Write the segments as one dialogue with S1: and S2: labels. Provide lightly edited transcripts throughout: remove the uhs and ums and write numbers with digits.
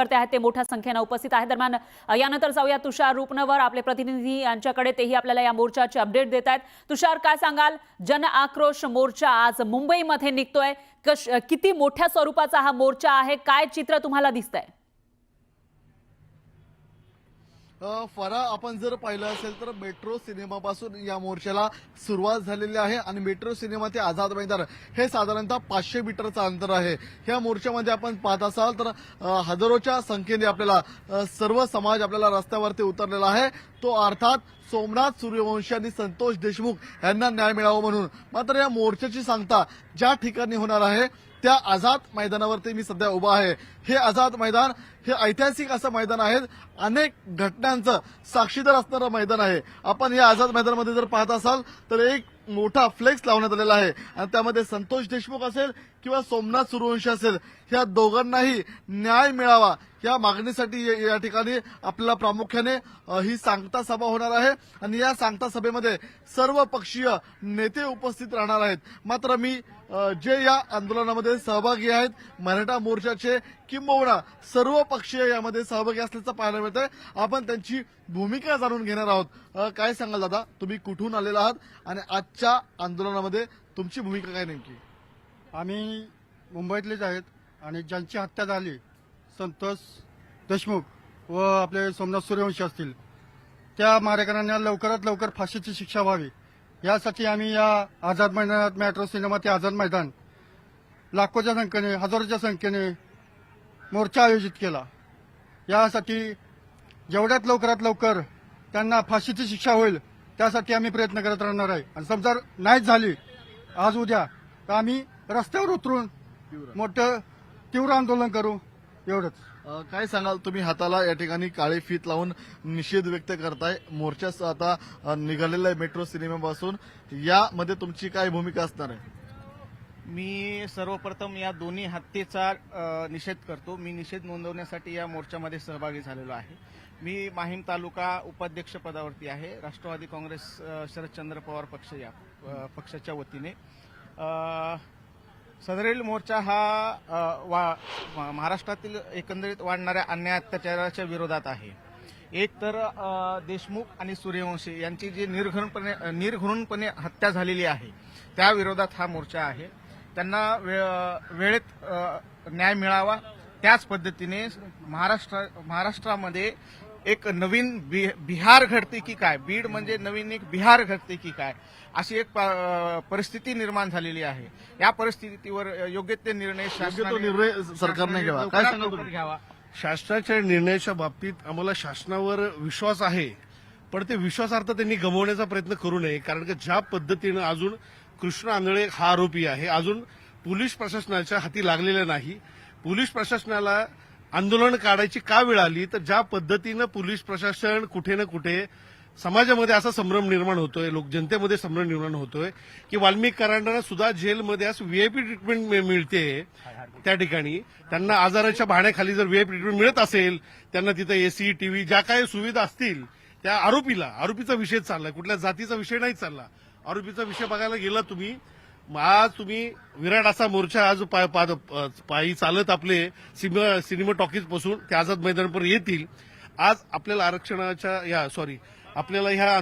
S1: कार्यकर्ते आहेत ते मोठ्या संख्येने उपस्थित आहेत। दरम्यान यानंतर जाऊया तुषार रुपनवर, आपले प्रतिनिधी यांच्याकडे, तेही आपल्याला या मोर्चाची अपडेट देत आहेत। तुषार, काय सांगाल? जन आक्रोश मोर्चा आज मुंबईमध्ये निघतोय, किती मोठ्या स्वरूपाचा हा मोर्चा आहे, काय चित्र तुम्हाला दिसतंय?
S2: फरा, आपण जर पाहिलं असेल तर मेट्रो सिनेमापासून या मोर्चाला सुरुवात झालेली आहे आणि मेट्रो सिनेमा ते आझाद मैदान हे साधारणतः 500 मीटरचं अंतर आहे। ह्या मोर्चामध्ये आपण पाहत असाल तर हजारोच्या संख्येने आपल्याला सर्व समाज आपल्याला रस्त्यावरती उतरलेला आहे, तो अर्थात सोमनाथ सूर्यवंशी आणि संतोष देशमुख यांना न्याय मिळावा म्हणून। मात्र या मोर्चाची सांगता ज्या ठिकाणी होणार आहे त्या आझाद मैदानावरती मी सध्या उभा आहे। हे आझाद मैदान हे ऐतिहासिक असं मैदान आहे, अनेक घटनांचं साक्षीदार असणारं मैदान आहे। आपण या आझाद मैदानामध्ये जर पाहत असाल तर एक मोठा फ्लेक्स लावण्यात आलेला आहे आणि त्यामध्ये संतोष देशमुख असेल किंवा सोमनाथ सूर्यवंशी असेल, ह्या दोघांनाही न्याय मिळावा या मागणीसाठी या ठिकाणी आपल्याला प्रामुख्याने ही सांगता सभा होणार आहे आणि या सांगता सभेमध्ये सर्व पक्षीय नेते उपस्थित राहणार आहेत। मात्र मी जे या आंदोलनामध्ये सहभागी आहेत, मराठा मोर्चाचे किंबहुना सर्व पक्षीय यामध्ये सहभागी असल्याचं पाहायला मिळतंय। आपण त्यांची भूमिका जाणून घेणार आहोत। काय सांगाल दादा, तुम्ही कुठून आलेला आहात आणि आजच्या आंदोलनामध्ये तुमची भूमिका काय नेमकी?
S3: आम्ही मुंबईतलेच आहेत आणि ज्यांची हत्या झाली, संतोष देशमुख व आपले सोमनाथ सूर्यवंशी असतील, त्या मारेकऱ्यांना लवकरात लवकर फाशीची शिक्षा व्हावी यासाठी आम्ही या आझाद मैदानात, मेट्रो सिनेमा ते आझाद मैदान, लाखोच्या संख्येने, हजारोच्या संख्येने मोर्चा आयोजित केला। यासाठी जेवढ्यात लवकरात लवकर त्यांना फाशीची शिक्षा होईल त्यासाठी आम्ही प्रयत्न करत राहणार आहे आणि समजा नाहीच झाली आज उद्या तर आम्ही रस्त्यावर उतरून मोठं तीव्र आंदोलन करू, एवढंच।
S2: काय सांगाल, तुम्ही हाताला या ठिकाणी काळी फीत लावून निषेध व्यक्त करताय, मोर्चा आता निघालेला आहे मेट्रो सिनेमापासून, यामध्ये तुमची काय भूमिका असणार आहे?
S4: मी सर्वप्रथम या दोन्ही हत्येचा निषेध करतो। मी निषेध नोंदवण्यासाठी या मोर्चामध्ये सहभागी झालेलो आहे। मी माहीम तालुका उपाध्यक्ष पदावरती आहे, राष्ट्रवादी काँग्रेस शरदचंद्र पवार पक्ष या पक्षाच्या वतीने। सदरील मोर्चा हा महाराष्ट्रातील एकंदरीत वाढणाऱ्या अन्याय अत्याचाराच्या विरोधात आहे। एक तर देशमुख आणि सूर्यवंशी यांची जी निर्घृणपणे हत्या झालेली आहे त्या विरोधात हा मोर्चा आहे। त्यांना वेळेत न्याय मिळावा, त्याच पद्धतीने महाराष्ट्रामध्ये एक नवीन बिहार घडते की काय, बीड म्हणजे नवीन एक बिहार घडते की काय, अशी एक परिस्थिती निर्माण झालेली आहे। या परिस्थितीवर योग्य ते निर्णय
S2: सरकारने घ्यावा। काय सांगाल
S4: घ्यावा?
S5: शासनाच्या निर्णयाच्या बाबतीत आम्हाला शासनावर विश्वास आहे, पण ते विश्वासार्थ त्यांनी गमावण्याचा प्रयत्न करू नये। कारण की ज्या पद्धतीनं अजून कृष्ण आंधळे हा आरोपी आहे, अजून पोलीस प्रशासनाच्या हाती लागलेला नाही। पोलीस प्रशासनाला आंदोलन काढायची का वेळ आली, तर ज्या पद्धतीनं पोलीस प्रशासन कुठे ना कुठे समाजामध्ये असा संभ्रम निर्माण होतोय, जनतेमध्ये संभ्रम निर्माण होतोय की वाल्मिक कराडांना सुद्धा जेलमध्ये असं व्हीआयपी ट्रीटमेंट मिळते। त्या ठिकाणी त्यांना आजाराच्या भाण्याखाली जर व्हीआयपी ट्रीटमेंट मिळत असेल, त्यांना तिथं एसी, टीव्ही ज्या काही सुविधा असतील, त्या आरोपीचा विषय चाललाय, कुठल्या जातीचा विषय नाही चालला। आरोपीचा विषय बघायला गेला तुम्ही, आज तुम्ही विराट असा मोर्चा आज पायी चालत आपले सिनेमा टॉकीज पासून ते आझाद मैदानापर्यंत येतील। आज आपल्याला आरक्षणाच्या आपल्याला ह्या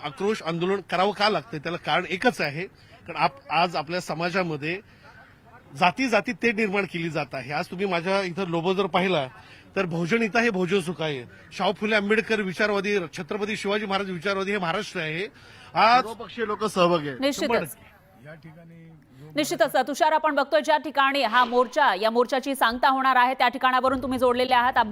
S5: आक्रोश आंदोलन करावं का लागतंय, त्याला कारण एकच आहे, कारण आज आपल्या समाजामध्ये जाती ते निर्माण केली जात आहे। आज तुम्ही माझ्या इथं लोगो जर पाहिला तर बहुजन हिता हे बहुजन सुख आहे, शाहू फुले आंबेडकर विचारवादी, छत्रपती शिवाजी महाराज विचारवादी हे महाराष्ट्र आहे। आज
S2: सर्वपक्षीय लोक सहभागी आहेत।
S1: निश्चितच तुषार, आपण बघतोय ज्या ठिकाणी हा मोर्चा, या मोर्चाची सांगता होणार आहे त्या ठिकाणावरून तुम्ही जोडलेले आहात।